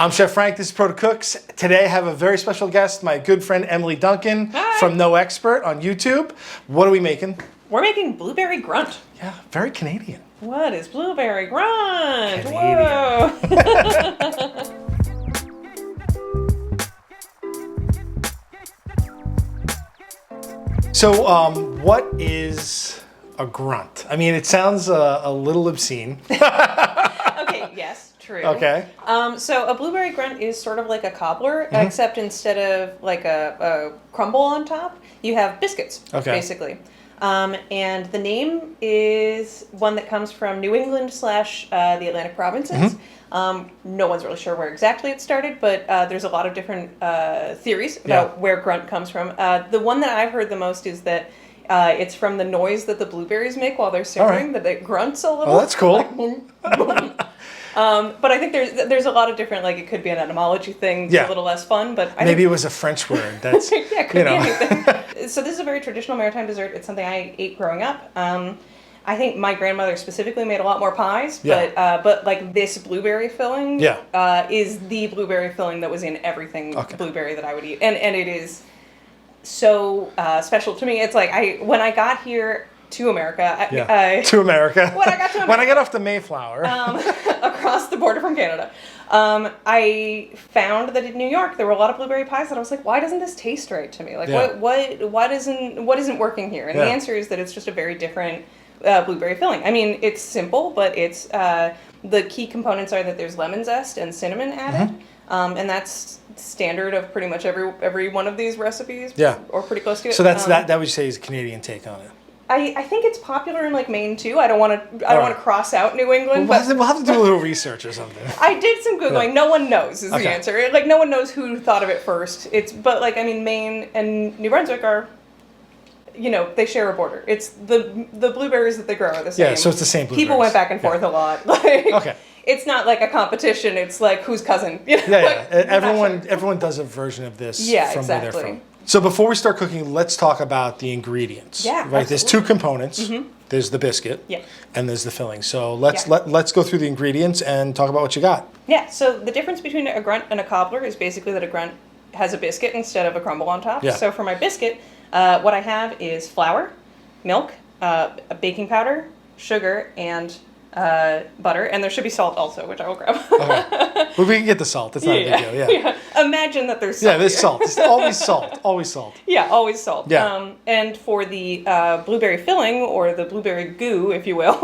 I'm Chef Frank, this is Protocooks. Today I have a very special guest, my good friend Emily Duncan. Hi. From No Expert on YouTube. What are we making? We're making Blueberry Grunt. Yeah, very Canadian. What is Blueberry Grunt? Canadian. Whoa. So, what is a grunt? I mean, it sounds a little obscene. Okay, yes, true. Okay. So a Blueberry Grunt is sort of like a cobbler, except instead of like a crumble on top, you have biscuits, basically. And the name is one that comes from New England / the Atlantic provinces. No one's really sure where exactly it started, but there's a lot of different theories about where grunt comes from. The one that I've heard the most is that it's from the noise that the blueberries make while they're simmering, that it grunts a little. Oh, that's cool. Like, boom, boom. But I think there's a lot of different, like it could be an etymology thing, a little less fun, but I maybe think it was a French word. That's yeah, it could be anything. So this is a very traditional maritime dessert. It's something I ate growing up. I think my grandmother specifically made a lot more pies, but like this blueberry filling is the blueberry filling that was in everything blueberry that I would eat, and it is so special to me. It's like when I got here to America. To America. When I got to America. When I got off the Mayflower. Across the border from Canada. I found that in New York there were a lot of blueberry pies that I was like, why doesn't this taste right to me? Like what isn't working here? And the answer is that it's just a very different blueberry filling. I mean, it's simple, but it's the key components are that there's lemon zest and cinnamon added. And that's standard of pretty much every one of these recipes. Yeah. Or pretty close to it. So that's that would you say is a Canadian take on it. I think it's popular in like Maine too. I don't want to cross out New England. We'll have to do a little research or something. I did some Googling. Yeah. No one knows is the answer. Like no one knows who thought of it first. But like I mean Maine and New Brunswick are, they share a border. It's the blueberries that they grow are the same. Yeah, so it's the same blueberries. People went back and forth a lot. Like, it's not like a competition. It's like whose cousin. Everyone does a version of this from where they're from. So before we start cooking, let's talk about the ingredients. Yeah, right. Absolutely. There's two components. There's the biscuit. And there's the filling. So let's go through the ingredients and talk about what you got. Yeah. So the difference between a grunt and a cobbler is basically that a grunt has a biscuit instead of a crumble on top. Yeah. So for my biscuit, what I have is flour, milk, a baking powder, sugar, and butter, and there should be salt also, which I will grab. Well, we can get the salt. It's not a big deal. Yeah. Imagine that there's salt. Yeah, there's salt. It's always salt. Always salt. Yeah, always salt. Yeah. And for the blueberry filling, or the blueberry goo, if you will,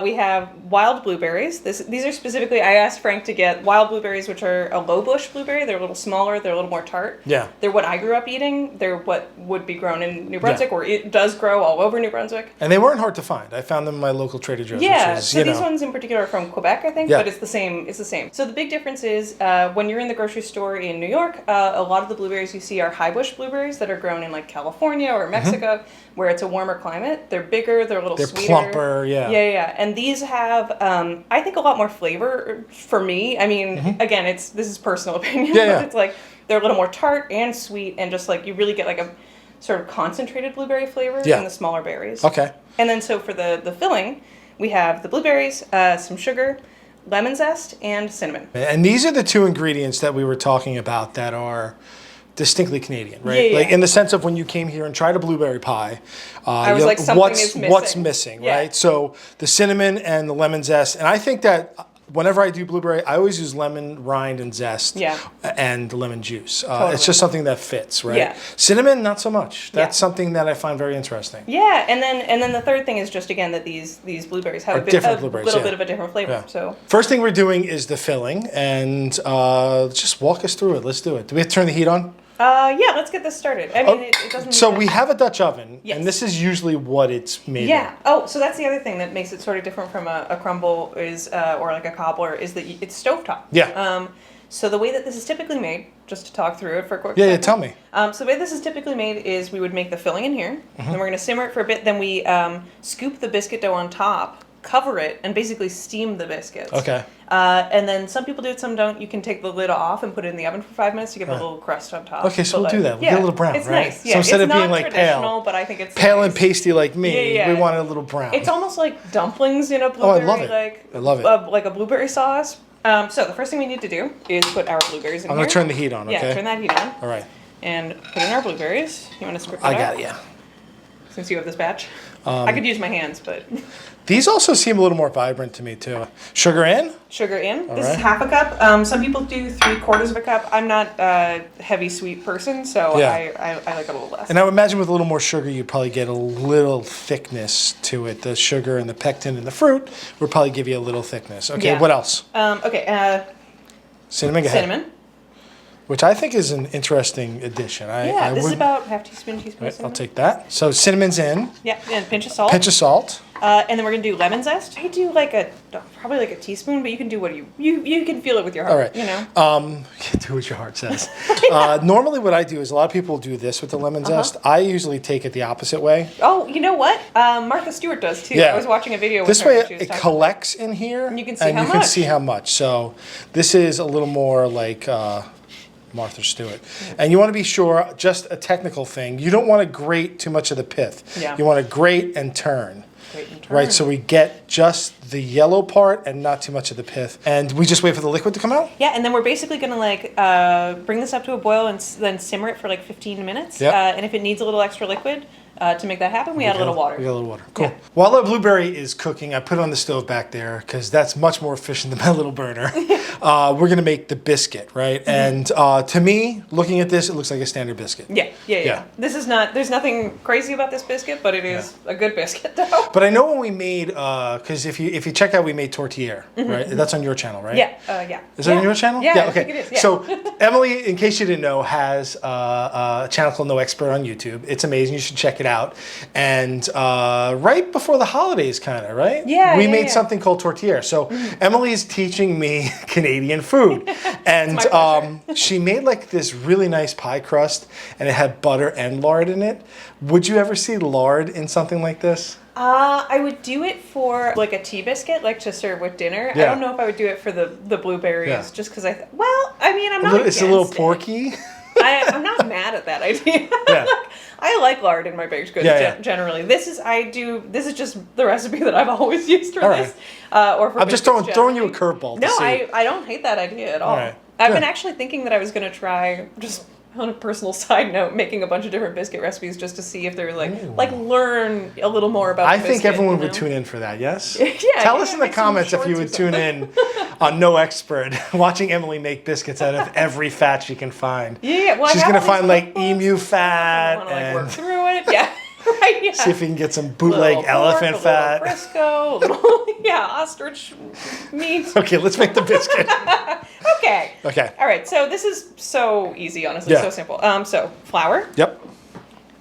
we have wild blueberries. These are specifically, I asked Frank to get wild blueberries, which are a low bush blueberry. They're a little smaller. They're a little more tart. Yeah. They're what I grew up eating. They're what would be grown in New Brunswick, or it does grow all over New Brunswick. And they weren't hard to find. I found them in my local Trader Joe's. Yeah. Which is, so these ones in particular are from Quebec, I think, but it's the same. It's the same. So the big difference is when you're in the grocery store in New York, a lot of the blueberries you see are high bush blueberries that are grown in like California or Mexico, where it's a warmer climate. They're bigger. They're a little sweeter. They're plumper. Yeah. And these have, I think, a lot more flavor for me. I mean, again, this is personal opinion, but it's like they're a little more tart and sweet, and just like you really get like a sort of concentrated blueberry flavor in the smaller berries. Okay. And then so for the filling, we have the blueberries, some sugar, lemon zest, and cinnamon. And these are the two ingredients that we were talking about that are distinctly Canadian, right? Like in the sense of when you came here and tried a blueberry pie, I was like, something is missing. What's missing, right? So the cinnamon and the lemon zest, and I think that whenever I do blueberry, I always use lemon rind and zest and lemon juice. It's just something that fits, right? Yeah. Cinnamon, not so much. That's something that I find very interesting. Yeah, and then the third thing is just again that these blueberries have a little bit of a different flavor. Yeah. So first thing we're doing is the filling, and just walk us through it. Let's do it. Do we have to turn the heat on? Let's get this started. I mean, it doesn't. So we have a Dutch oven, and this is usually what it's made. Yeah. Oh, so that's the other thing that makes it sort of different from a crumble or like a cobbler is that it's stovetop. Yeah. So the way that this is typically made, just to talk through it for a quick second. Yeah, tell me. So the way this is typically made is we would make the filling in here, and we're going to simmer it for a bit. Then we scoop the biscuit dough on top, cover it, and basically steam the biscuits. Okay. And then some people do it, some don't. You can take the lid off and put it in the oven for 5 minutes to get a little crust on top. Okay, so we'll do that. We'll get a little brown, it's right? Nice. Yeah, so instead it's of being like pale, but I think it's pale nice. And pasty like me, we want it a little brown. It's almost like dumplings in a blueberry. Oh, I love it. I love it. Like a blueberry sauce. So the first thing we need to do is put our blueberries in here. I'm going to turn the heat on, okay? Yeah, turn that heat on. All right. And put in our blueberries. You want to script it I out? got it, yeah. Since you have this batch. I could use my hands, but... These also seem a little more vibrant to me, too. Sugar in? Sugar in. This right. is half a cup. Some people do 3/4 of a cup. I'm not a heavy sweet person, so Yeah. I like a little less. And I would imagine with a little more sugar, you'd probably get a little thickness to it. The sugar and the pectin in the fruit would probably give you a little thickness. Okay, Yeah. what else? Okay, Cinnamon, go ahead. cinnamon. Which I think is an interesting addition. This is about half teaspoon, Right, cinnamon. I'll take that. So cinnamon's in. Yeah, and a pinch of salt. Pinch of salt. And then we're gonna do lemon zest. I do probably like a teaspoon, but you can do what you can feel it with your heart. All right. You know. Do what your heart says. Normally what I do is a lot of people do this with the lemon zest. I usually take it the opposite way. Oh, you know what? Martha Stewart does too. Yeah. I was watching a video with This her. way and she was it talking collects in here. And you can see how much. So this is a little more like Martha Stewart. And you want to be sure, just a technical thing, you don't want to grate too much of the pith. Yeah. You want to grate and turn. Grate and turn. Right, so we get just the yellow part and not too much of the pith. And we just wait for the liquid to come out? Yeah, and then we're basically going to bring this up to a boil and then simmer it for like 15 minutes. Yep. And if it needs a little extra liquid, to make that happen, we add a little water. We got a little water. Cool. Yeah. While our blueberry is cooking, I put it on the stove back there because that's much more efficient than my little burner. We're going to make the biscuit, right? And to me, looking at this, it looks like a standard biscuit. Yeah. This is not, there's nothing crazy about this biscuit, but it is a good biscuit though. But I know when we made, because if you check out, we made tortilla, right? That's on your channel, right? Yeah. Is that on your channel? Yeah, okay. I think it is, yeah. So Emily, in case you didn't know, has a channel called No Expert on YouTube. It's amazing. You should check it out. And right before the holidays, kind of, right? Yeah. We made something called tortilla. So Emily's teaching me Canadian food, and she made like this really nice pie crust, and it had butter and lard in it. Would you ever see lard in something like this? I would do it for like a tea biscuit, like to serve with dinner. Yeah. I don't know if I would do it for the blueberries, just because I'm not It's a little porky. I'm not mad at that idea. Yeah. I like lard in my baked goods generally. This is just the recipe that I've always used for this. Or for I'm just throwing you a curveball. No, I don't hate that idea at all. Right. I've been actually thinking that I was going to try, just on a personal side note, making a bunch of different biscuit recipes just to see if they're like learn a little more about I the think biscuit, everyone would tune in for that, yes? Tell us in the comments if you would tune in on No Expert, watching Emily make biscuits out of every fat she can find. Yeah, well, she's going to find like emu fat and work and through it. Yeah. Right, yeah. See if we can get some bootleg elephant fat. A little Crisco, ostrich meat. Okay, let's make the biscuit. Okay. All right, so this is so easy, honestly, so simple. So flour. Yep.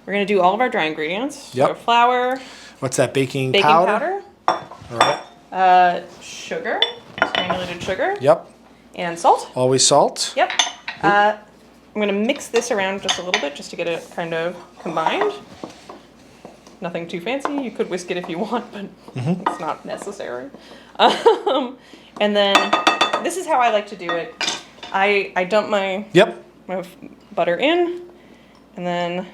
We're gonna do all of our dry ingredients. Yep. So flour. What's that? Baking powder. All right. Sugar, granulated sugar. Yep. And salt. Always salt. Yep. I'm gonna mix this around just a little bit, just to get it kind of combined. Nothing too fancy. You could whisk it if you want, but it's not necessary. And then this is how I like to do it. I dump my butter in, and then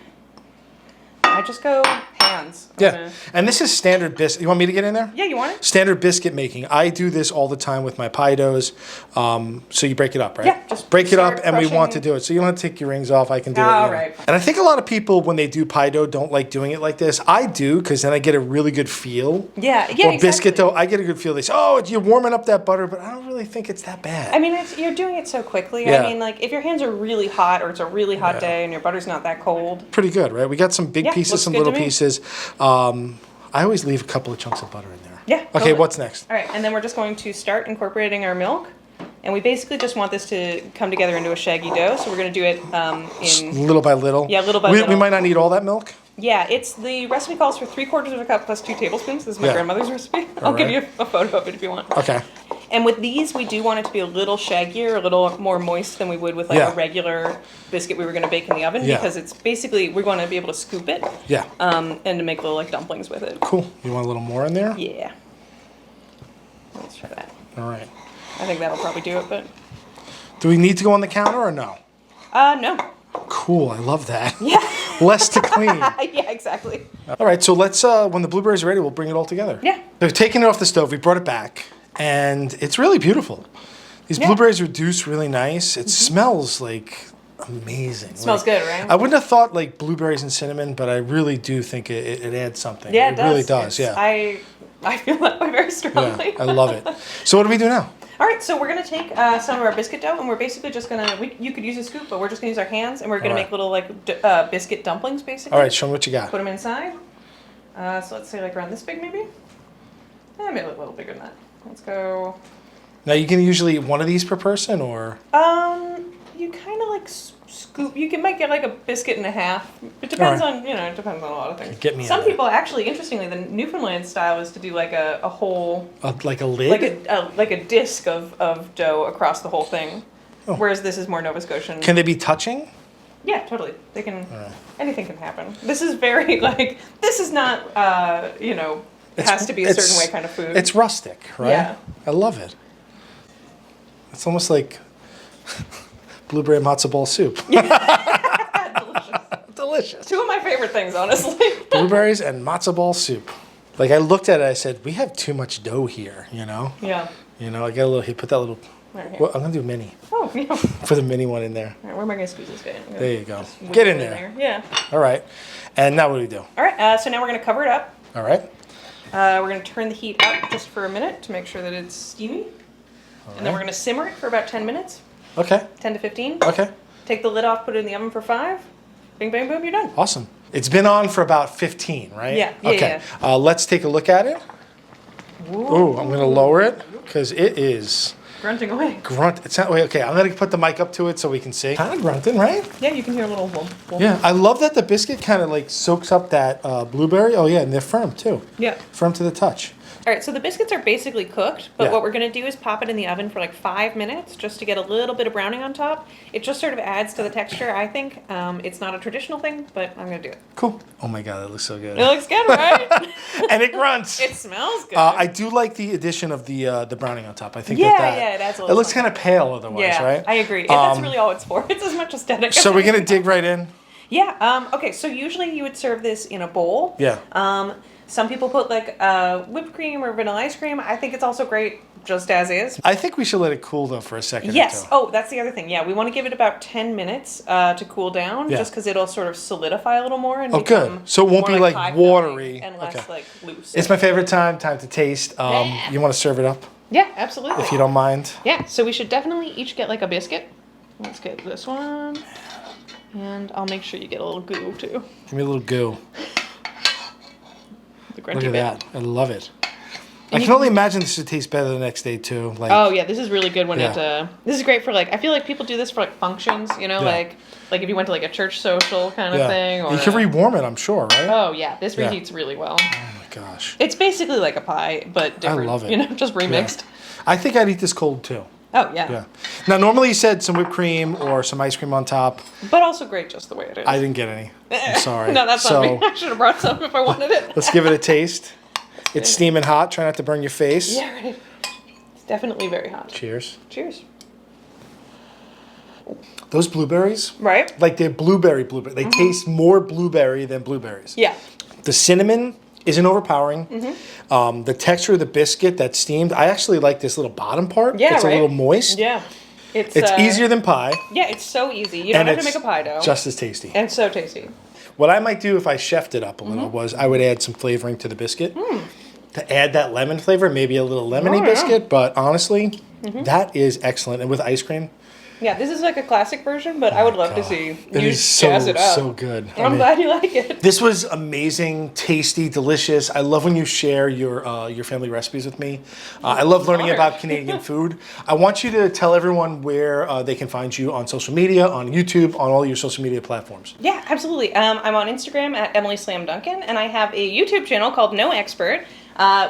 I just go hands. And this is standard biscuit. You want me to get in there? Yeah, you want it? Standard biscuit making. I do this all the time with my pie doughs. So you break it up, right? Yeah, just break it up, and we crushing. want to do it. So you don't have to take your rings off. I can do it. All right. And I think a lot of people, when they do pie dough, don't like doing it like this. I do, because then I get a really good feel. Yeah, Or biscuit dough, I get a good feel. They say, oh, you're warming up that butter, but I don't really think it's that bad. I mean, you're doing it so quickly. Yeah. I mean, like, if your hands are really hot, or it's a really hot day, and your butter's not that cold. Pretty good, right? We got some big pieces, some little pieces. I always leave a couple of chunks of butter in there. Yeah. Okay, totally. what's next? All right, and then we're just going to start incorporating our milk. And we basically just want this to come together into a shaggy dough. So we're going to do it in... Little by little? Yeah, little by little. We might not need all that milk? Yeah, the recipe calls for 3/4 of a cup plus 2 tablespoons. This is my grandmother's recipe. I'll give you a photo of it if you want. Okay. And with these, we do want it to be a little shaggier, a little more moist than we would with like a regular biscuit we were going to bake in the oven. Because it's basically, we're going to be able to scoop it. Yeah. And to make little like dumplings with it. Cool. You want a little more in there? Yeah. Let's try that. All right. I think that'll probably do it, but... Do we need to go on the counter or no? No. Cool, I love that. Yeah. Less to clean. Yeah, exactly. All right, so let's, when the blueberries are ready, we'll bring it all together. Yeah. We've taken it off the stove, we brought it back, and it's really beautiful. These blueberries reduce really nice. It smells like amazing. It smells good, right? I wouldn't have thought like blueberries and cinnamon, but I really do think it adds something. Yeah, it really does. Yeah. I feel that way very strongly. Yeah, I love it. So what do we do now? All right, so we're gonna take some of our biscuit dough, and we're basically just gonna. You could use a scoop, but we're just gonna use our hands, and we're gonna make little like biscuit dumplings, basically. All right, show me what you got. Put them inside. So let's say like around this big, maybe. Maybe a little bigger than that. Let's go. Now you can usually eat one of these per person, or you kind of like scoop. Might get like a biscuit and a half. It depends on it depends on a lot of things. Get me. Some people actually, interestingly, the Newfoundland style is to do like a whole like a lid, like a disc of dough across the whole thing. Oh. Whereas this is more Nova Scotian. Can they be touching? Yeah, totally. They can. Anything can happen. This is very like this is not it has to be a certain way kind of food. It's rustic, right? Yeah. I love it. It's almost like blueberry matzo ball soup. Delicious. Two of my favorite things, honestly. Blueberries and matzo ball soup. Like I looked at it, I said, we have too much dough here, Yeah. I got a little, he put that little, well, I'm going to do a mini. Oh, yeah. For the mini one in there. All right, where am I going to squeeze this guy in? There you go. Get in there. Yeah. All right. And now what do we do? All right, so now we're going to cover it up. All right. We're going to turn the heat up just for a minute to make sure that it's steamy. And then we're going to simmer it for about 10 minutes. Okay. 10 to 15. Okay. Take the lid off, put it in the oven for 5. Bing, bang, boom, you're done. Awesome. It's been on for about 15, right? Yeah. Okay. Yeah. Let's take a look at it. Ooh, I'm going to lower it because it is... grunting away. It's not, wait, okay, I'm going to put the mic up to it so we can see. Kind of grunting, right? Yeah, you can hear a little whoop. Yeah, I love that the biscuit kind of like soaks up that blueberry. Oh yeah, and they're firm too. Yeah. Firm to the touch. All right, so the biscuits are basically cooked, but what we're going to do is pop it in the oven for like 5 minutes just to get a little bit of browning on top. It just sort of adds to the texture, I think. It's not a traditional thing, but I'm going to do it. Cool. Oh my God, that looks so good. It looks good, right? And it grunts. It smells good. I do like the addition of the browning on top. I think it adds a little. It looks kind of pale otherwise, right? I agree. That's really all it's for. It's as much aesthetic. So we're going to dig right in? Yeah. Okay, so usually you would serve this in a bowl. Yeah. Some people put like whipped cream or vanilla ice cream. I think it's also great just as is. I think we should let it cool though for a second. Yes. Oh, that's the other thing. Yeah, we want to give it about 10 minutes to cool down, just because it'll sort of solidify a little more and become good. So it won't be like watery and less like loose. It's my favorite time to taste. You want to serve it up? Yeah, absolutely. If you don't mind. Yeah. So we should definitely each get like a biscuit. Let's get this one, and I'll make sure you get a little goo too. Give me a little goo. Look at that. I love it. I can only imagine this would taste better the next day too. Like, oh yeah, this is really good when it. This is great for like. I feel like people do this for like functions. Like if you went to like a church social kind of thing. Or you can rewarm it, I'm sure, right? Oh yeah, this reheats really well. Oh my gosh. It's basically like a pie, but different. I love it. Just remixed. Yeah. I think I'd eat this cold too. Oh yeah. Yeah. Now normally you said some whipped cream or some ice cream on top. But also great just the way it is. I didn't get any. I'm sorry. No, that's on me. I should have brought some if I wanted it. Let's give it a taste. It's steaming hot. Try not to burn your face. Yeah, right. It's definitely very hot. Cheers. Cheers. Those blueberries, right? Like they're blueberry. They taste more blueberry than blueberries. Yeah. The cinnamon isn't overpowering. The texture of the biscuit that's steamed, I actually like this little bottom part. Yeah, it's a little moist. Yeah. It's easier than pie. Yeah, it's so easy. You don't have to make a pie dough. Just as tasty. And so tasty. What I might do if I chefed it up a little was I would add some flavoring to the biscuit. To add that lemon flavor, maybe a little lemony biscuit, but honestly, that is excellent. And with ice cream. Yeah, this is like a classic version, but I would love to see you jazz it up. So good. I'm glad you like it. This was amazing, tasty, delicious. I love when you share your family recipes with me. I love learning about Canadian food. I want you to tell everyone where they can find you on social media, on YouTube, on all your social media platforms. Yeah, absolutely. I'm on Instagram at EmilySlamDuncan, and I have a YouTube channel called No Expert,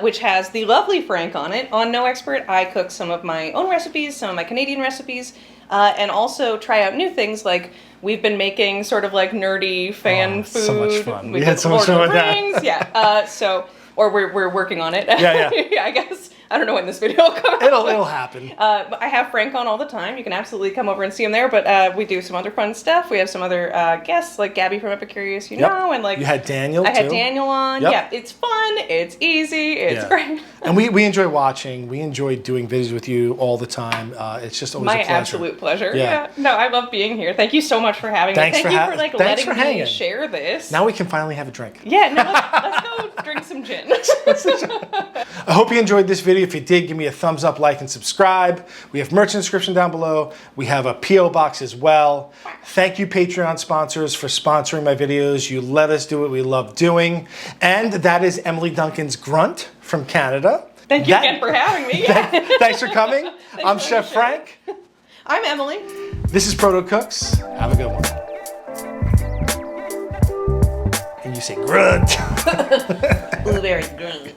which has the lovely Frank on it. On No Expert, I cook some of my own recipes, some of my Canadian recipes, and also try out new things like we've been making sort of like nerdy fan food. So much fun. We had so much fun with that. Yeah. Or we're working on it. Yeah. Yeah, I guess. I don't know when this video will come out. It'll happen. I have Frank on all the time. You can absolutely come over and see him there. But we do some other fun stuff. We have some other guests, like Gabby from Epicurious, and like you had Daniel. I had Daniel on. Yep. Yeah, it's fun. It's easy. It's great. And we enjoy watching. We enjoy doing videos with you all the time. It's just always a pleasure. My absolute pleasure. Yeah. No, I love being here. Thank you so much for having me. Thank you for letting me share this. Now we can finally have a drink. Yeah. No, let's go drink some gin. I hope you enjoyed this video. If you did, give me a thumbs up, like, and subscribe. We have merch in the description down below. We have a P.O. box as well. Thank you, Patreon sponsors, for sponsoring my videos. You let us do what we love doing. And that is Emily Duncan's Grunt from Canada. Thank you again for having me. Yeah. Thanks for coming. I'm Chef Frank. I'm Emily. This is Protocooks. Have a good one. And you say grunt. Blueberry Grunt.